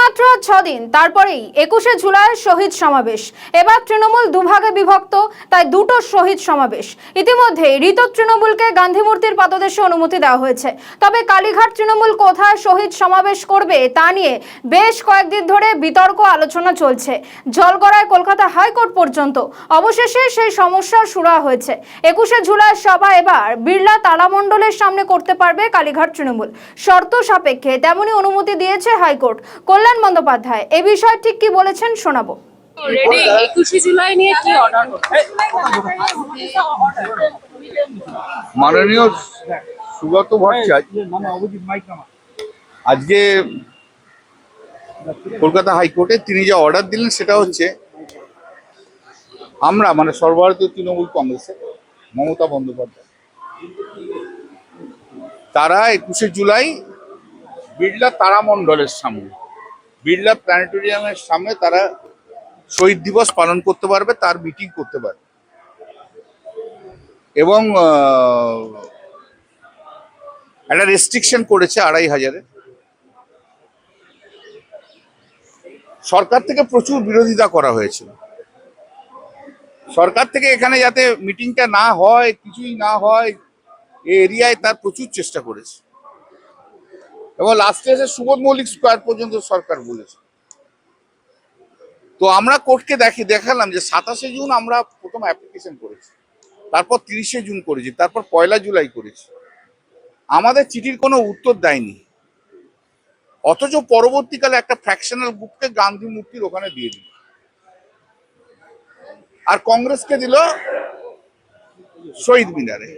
মাত্র 6 দিন তারপরেই 21শে জুলাই শহীদ সমাবেশ। এবার তৃণমূল দুভাগে বিভক্ত, তাই দুটো শহীদ সমাবেশ। ইতিমধ্যে ঋত তৃণমূলকে গান্ধী মূর্তির পাদদেশে অনুমতি দেওয়া হয়েছে। তবে কালীঘাট তৃণমূল কোথায় শহীদ সমাবেশ করবে তা নিয়ে বেশ কয়েকদিন ধরে বিতর্ক আলোচনা চলছে। জলগড়ায় কলকাতা হাইকোর্ট পর্যন্ত। অবশেষে সেই সমস্যার সুরা হয়েছে। 21শে জুলাই সভা এবার বিড়লা তারামণ্ডলের সামনে করতে পারবে কালীঘাট তৃণমূল। শর্ত সাপেক্ষে তেমনই অনুমতি দিয়েছে হাইকোর্ট। কল্যাণ বন্দ্যোপাধ্যায় এ বিষয়ে ঠিক কি বলেছেন শোনাবো। রেডি 21শে জুলাই নিয়ে কি অর্ডার মাননীয় সুগত ভট্টাচার্য আজকে কলকাতা হাইকোর্টে তিনি যে অর্ডার দিলেন সেটা হচ্ছে আমরা মানে সর্বভারতীয় তৃণমূল কংগ্রেসের মমতা বন্দ্যোপাধ্যায় তারা 21শে জুলাই বিড়লা তারামণ্ডলের সামনে বিড়লা প্ল্যানেটোরিয়ামের সামনে তারা শহীদ দিবস পালন করতে পারবে, তার মিটিং করতে পারবে এবং একটা রেস্ট্রিকশন করেছে 2500-এ। সরকার থেকে প্রচুর বিরোধিতা করা হয়েছিল। সরকার থেকে এখানে যাতে মিটিংটা না হয়, কিছুই না হয়, এই এরিয়ায় তার প্রচুর চেষ্টা করেছে এবং লাস্টে এসে সুবোধ মল্লিক স্কোয়ার পর্যন্ত সরকার বলেছে। তো আমরা কোর্টকে দেখালাম যে 27শে জুন আমরা প্রথম অ্যাপ্লিকেশন করেছি, তারপর 30শে জুন করেছি, তারপর 1 জুলাই করেছি। আমাদের চিঠির কোনো উত্তর দেয়নি, অথচ পরবর্তীকালে একটা ফ্র্যাকশনাল গ্রুপকে গান্ধী মূর্তির ওখানে দিয়ে দিল আর কংগ্রেসকে দিল শহীদ মিনারে।